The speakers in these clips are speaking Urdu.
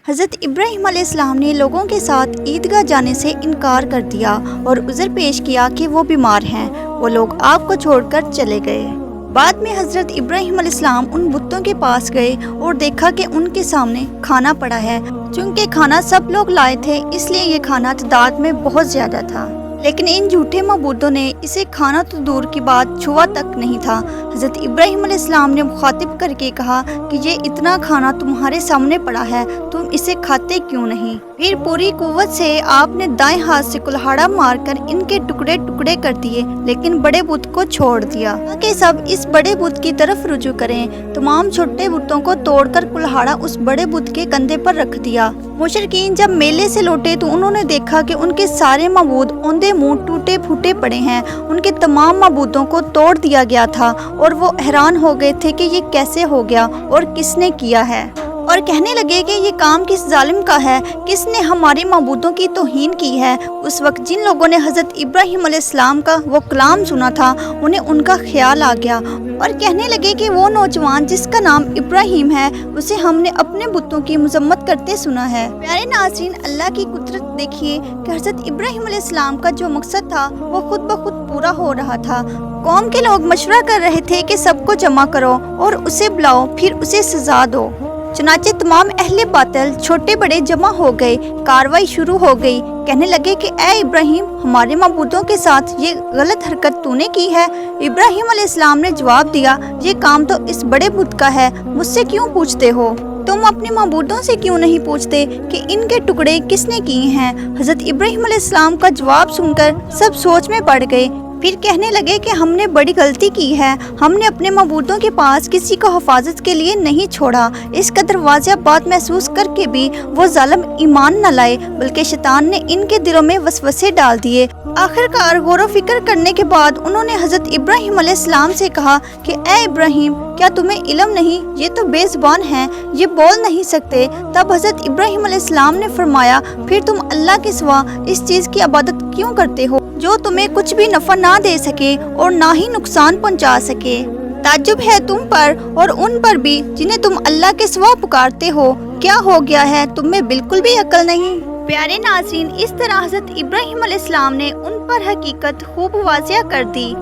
حضرت ابراہیم علیہ السلام نے لوگوں کے ساتھ عیدگاہ جانے سے انکار کر دیا اور عذر پیش کیا کہ وہ بیمار ہیں۔ وہ لوگ آپ کو چھوڑ کر چلے گئے۔ بعد میں حضرت ابراہیم علیہ السلام ان بتوں کے پاس گئے اور دیکھا کہ ان کے سامنے کھانا پڑا ہے۔ چونکہ کھانا سب لوگ لائے تھے اس لیے یہ کھانا تعداد میں بہت زیادہ تھا، لیکن ان جھوٹے معبودوں نے اسے کھانا تو دور کی بات چھوا تک نہیں تھا۔ حضرت ابراہیم علیہ السلام نے مخاطب کر کے کہا کہ یہ اتنا کھانا تمہارے سامنے پڑا ہے، تم اسے کھاتے کیوں نہیں؟ پھر پوری قوت سے آپ نے دائیں ہاتھ سے کلہاڑا مار کر ان کے ٹکڑے ٹکڑے کر دیے، لیکن بڑے بت کو چھوڑ دیا تاکہ سب اس بڑے بت کی طرف رجوع کریں۔ تمام چھوٹے بتوں کو توڑ کر کلہاڑا اس بڑے بت کے کندھے پر رکھ دیا۔ مشرکین جب میلے سے لوٹے تو انہوں نے دیکھا کہ ان کے سارے معبود اوندے منہ ٹوٹے پھوٹے پڑے ہیں۔ ان کے تمام معبودوں کو توڑ دیا گیا تھا اور وہ حیران ہو گئے تھے کہ یہ کیسے ہو گیا اور کس نے کیا ہے، اور کہنے لگے کہ یہ کام کس ظالم کا ہے، کس نے ہمارے معبودوں کی توہین کی ہے۔ اس وقت جن لوگوں نے حضرت ابراہیم علیہ السلام کا وہ کلام سنا تھا انہیں ان کا خیال آ گیا اور کہنے لگے کہ وہ نوجوان جس کا نام ابراہیم ہے اسے ہم نے اپنے بتوں کی مذمت کرتے سنا ہے۔ پیارے ناظرین، اللہ کی قدرت دیکھیے کہ حضرت ابراہیم علیہ السلام کا جو مقصد تھا وہ خود بخود پورا ہو رہا تھا۔ قوم کے لوگ مشورہ کر رہے تھے کہ سب کو جمع کرو اور اسے بلاؤ، پھر اسے سزا دو۔ چنانچہ تمام اہل باطل چھوٹے بڑے جمع ہو گئے، کاروائی شروع ہو گئی۔ کہنے لگے کہ اے ابراہیم، ہمارے معبودوں کے ساتھ یہ غلط حرکت تو نے کی ہے۔ ابراہیم علیہ السلام نے جواب دیا، یہ کام تو اس بڑے بت کا ہے، مجھ سے کیوں پوچھتے ہو؟ تم اپنے معبودوں سے کیوں نہیں پوچھتے کہ ان کے ٹکڑے کس نے کیے ہیں؟ حضرت ابراہیم علیہ السلام کا جواب سن کر سب سوچ میں پڑ گئے۔ پھر کہنے لگے کہ ہم نے بڑی غلطی کی ہے، ہم نے اپنے معبودوں کے پاس کسی کو حفاظت کے لیے نہیں چھوڑا۔ اس قدر واضح بات محسوس کر کے بھی وہ ظالم ایمان نہ لائے، بلکہ شیطان نے ان کے دلوں میں وسوسے ڈال دیے۔ آخر کار غور و فکر کرنے کے بعد انہوں نے حضرت ابراہیم علیہ السلام سے کہا کہ اے ابراہیم، کیا تمہیں علم نہیں؟ یہ تو بے زبان ہیں، یہ بول نہیں سکتے۔ تب حضرت ابراہیم علیہ السلام نے فرمایا، پھر تم اللہ کے سوا اس چیز کی عبادت کیوں کرتے ہو جو تمہیں کچھ بھی نفع نہ دے سکے اور نہ ہی نقصان پہنچا سکے؟ تعجب ہے تم پر اور ان پر بھی جنہیں تم اللہ کے سوا پکارتے ہو۔ کیا ہو گیا ہے، تم میں بالکل بھی عقل نہیں؟ پیارے ناظرین، اس طرح حضرت ابراہیم علیہ السلام نے ان پر حقیقت خوب واضح کر دی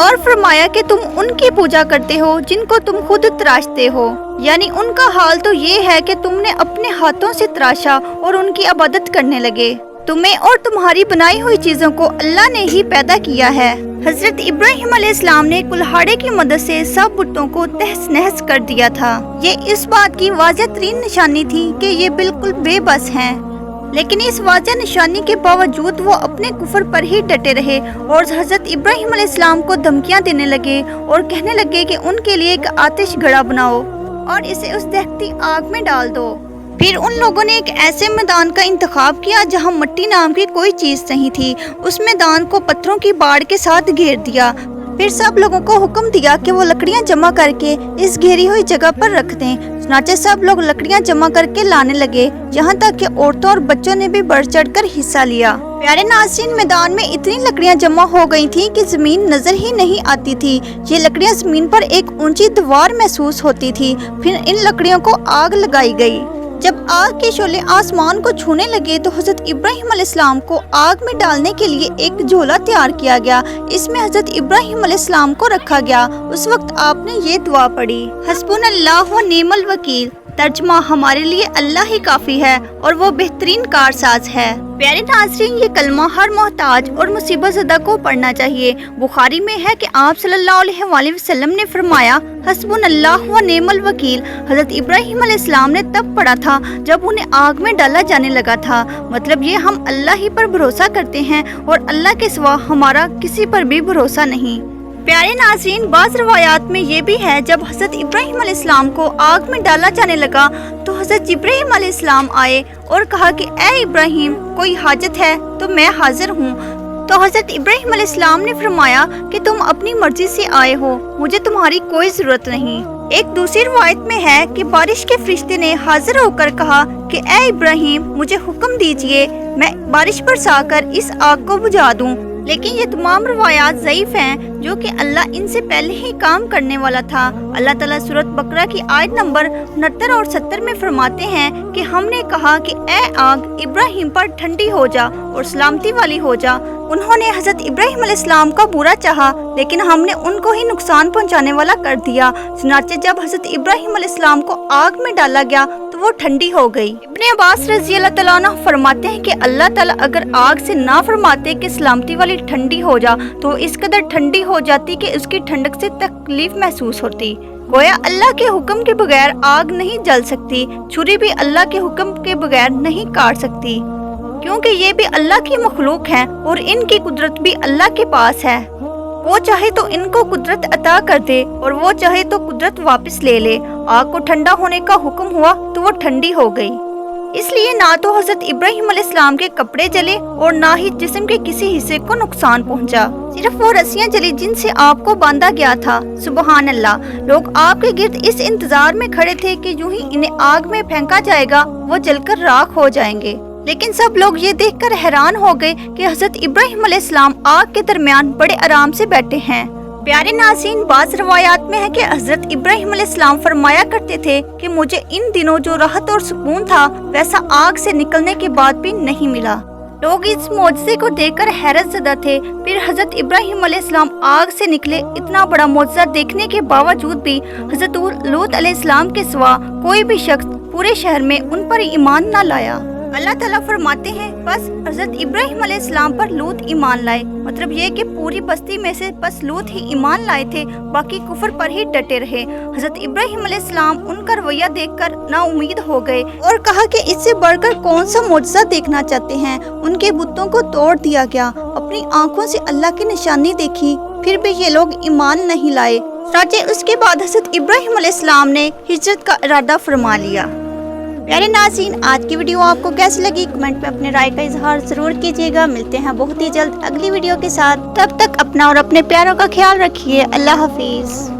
اور فرمایا کہ تم ان کی پوجا کرتے ہو جن کو تم خود تراشتے ہو، یعنی ان کا حال تو یہ ہے کہ تم نے اپنے ہاتھوں سے تراشا اور ان کی عبادت کرنے لگے۔ تمہیں اور تمہاری بنائی ہوئی چیزوں کو اللہ نے ہی پیدا کیا ہے۔ حضرت ابراہیم علیہ السلام نے کلہاڑے کی مدد سے سب بتوں کو تہس نہس کر دیا تھا۔ یہ اس بات کی واضح ترین نشانی تھی کہ یہ بالکل بے بس ہیں، لیکن اس واضح نشانی کے باوجود وہ اپنے کفر پر ہی ڈٹے رہے اور حضرت ابراہیم علیہ السلام کو دھمکیاں دینے لگے اور کہنے لگے کہ ان کے لیے ایک آتش گڑھا بناؤ اور اسے اس دہتی آگ میں ڈال دو۔ پھر ان لوگوں نے ایک ایسے میدان کا انتخاب کیا جہاں مٹی نام کی کوئی چیز نہیں تھی۔ اس میدان کو پتھروں کی باڑ کے ساتھ گھیر دیا۔ پھر سب لوگوں کو حکم دیا کہ وہ لکڑیاں جمع کر کے اس گھیری ہوئی جگہ پر رکھ دیں۔ چنانچہ سب لوگ لکڑیاں جمع کر کے لانے لگے، یہاں تک کہ عورتوں اور بچوں نے بھی بڑھ چڑھ کر حصہ لیا۔ پیارے ناظرین، میدان میں اتنی لکڑیاں جمع ہو گئی تھیں کہ زمین نظر ہی نہیں آتی تھی۔ یہ لکڑیاں زمین پر ایک اونچی دیوار محسوس ہوتی تھی۔ پھر ان لکڑیوں کو آگ لگائی گئی۔ جب آگ کے شعلے آسمان کو چھونے لگے تو حضرت ابراہیم علیہ السلام کو آگ میں ڈالنے کے لیے ایک جھولا تیار کیا گیا۔ اس میں حضرت ابراہیم علیہ السلام کو رکھا گیا۔ اس وقت آپ نے یہ دعا پڑھی، حسبنا اللہ و نعم الوکیل، ترجمہ ہمارے لیے اللہ ہی کافی ہے اور وہ بہترین کارساز ہے۔ پیارے ناظرین، یہ کلمہ ہر محتاج اور مصیبت زدہ کو پڑھنا چاہیے۔ بخاری میں ہے کہ آپ صلی اللہ علیہ وآلہ وسلم نے فرمایا، حسبنا اللہ و نعم الوکیل حضرت ابراہیم علیہ السلام نے تب پڑھا تھا جب انہیں آگ میں ڈالا جانے لگا تھا۔ مطلب یہ ہم اللہ ہی پر بھروسہ کرتے ہیں اور اللہ کے سوا ہمارا کسی پر بھی بھروسہ نہیں۔ پیارے ناظرین، بعض روایات میں یہ بھی ہے جب حضرت ابراہیم علیہ السلام کو آگ میں ڈالا جانے لگا تو حضرت ابراہیم علیہ السلام آئے اور کہا کہ اے ابراہیم، کوئی حاجت ہے تو میں حاضر ہوں۔ تو حضرت ابراہیم علیہ السلام نے فرمایا کہ تم اپنی مرضی سے آئے ہو، مجھے تمہاری کوئی ضرورت نہیں۔ ایک دوسری روایت میں ہے کہ بارش کے فرشتے نے حاضر ہو کر کہا کہ اے ابراہیم، مجھے حکم دیجئے میں بارش برسا کر اس آگ کو بجھا دوں، لیکن یہ تمام روایات ضعیف ہیں جو کہ اللہ ان سے پہلے ہی کام کرنے والا تھا۔ اللہ تعالیٰ سورۃ بقرہ کی آیت نمبر 69 اور 70 میں فرماتے ہیں کہ ہم نے کہا کہ اے آگ ابراہیم پر ٹھنڈی ہو جا اور سلامتی والی ہو جا۔ انہوں نے حضرت ابراہیم علیہ السلام کا برا چاہا لیکن ہم نے ان کو ہی نقصان پہنچانے والا کر دیا، چنانچہ جب حضرت ابراہیم علیہ السلام کو آگ میں ڈالا گیا تو وہ ٹھنڈی ہو گئی۔ ابن عباس رضی اللہ تعالیٰ عنہ فرماتے ہیں کہ اللہ تعالیٰ اگر آگ سے نہ فرماتے کہ سلامتی والی ٹھنڈی ہو جا تو اس قدر ٹھنڈی ہو جاتی کہ اس کی ٹھنڈک سے تکلیف محسوس ہوتی۔ گویا اللہ کے حکم کے بغیر آگ نہیں جل سکتی، چھری بھی اللہ کے حکم کے بغیر نہیں کاٹ سکتی، کیونکہ یہ بھی اللہ کی مخلوق ہیں اور ان کی قدرت بھی اللہ کے پاس ہے۔ وہ چاہے تو ان کو قدرت عطا کر دے اور وہ چاہے تو قدرت واپس لے لے۔ آگ کو ٹھنڈا ہونے کا حکم ہوا تو وہ ٹھنڈی ہو گئی۔ اس لیے نہ تو حضرت ابراہیم علیہ السلام کے کپڑے جلے اور نہ ہی جسم کے کسی حصے کو نقصان پہنچا، صرف وہ رسیاں جلی جن سے آپ کو باندھا گیا تھا۔ سبحان اللہ، لوگ آپ کے گرد اس انتظار میں کھڑے تھے کہ یوں ہی انہیں آگ میں پھینکا جائے گا، وہ جل کر راکھ ہو جائیں گے۔ لیکن سب لوگ یہ دیکھ کر حیران ہو گئے کہ حضرت ابراہیم علیہ السلام آگ کے درمیان بڑے آرام سے بیٹھے ہیں۔ پیارے ناظرین، بعض روایات میں ہے کہ حضرت ابراہیم علیہ السلام فرمایا کرتے تھے کہ مجھے ان دنوں جو راحت اور سکون تھا ویسا آگ سے نکلنے کے بعد بھی نہیں ملا۔ لوگ اس معجزے کو دیکھ کر حیرت زدہ تھے۔ پھر حضرت ابراہیم علیہ السلام آگ سے نکلے۔ اتنا بڑا معجزہ دیکھنے کے باوجود بھی حضرت لوط علیہ السلام کے سوا کوئی بھی شخص پورے شہر میں ان پر ایمان نہ لایا۔ اللہ تعالیٰ فرماتے ہیں بس حضرت ابراہیم علیہ السلام پر لوط ایمان لائے، مطلب یہ کہ پوری بستی میں سے بس لوط ہی ایمان لائے تھے، باقی کفر پر ہی ڈٹے رہے۔ حضرت ابراہیم علیہ السلام ان کا رویہ دیکھ کر نا امید ہو گئے اور کہا کہ اس سے بڑھ کر کون سا معجزہ دیکھنا چاہتے ہیں۔ ان کے بتوں کو توڑ دیا گیا، اپنی آنکھوں سے اللہ کی نشانی دیکھی، پھر بھی یہ لوگ ایمان نہیں لائے۔ چنانچہ اس کے بعد حضرت ابراہیم علیہ السلام نے ہجرت کا ارادہ فرما لیا۔ پیارے ناظرین، آج کی ویڈیو آپ کو کیسی لگی کمنٹ میں اپنے رائے کا اظہار ضرور کیجیے گا۔ ملتے ہیں بہت ہی جلد اگلی ویڈیو کے ساتھ، تب تک اپنا اور اپنے پیاروں کا خیال رکھیے۔ اللہ حافظ۔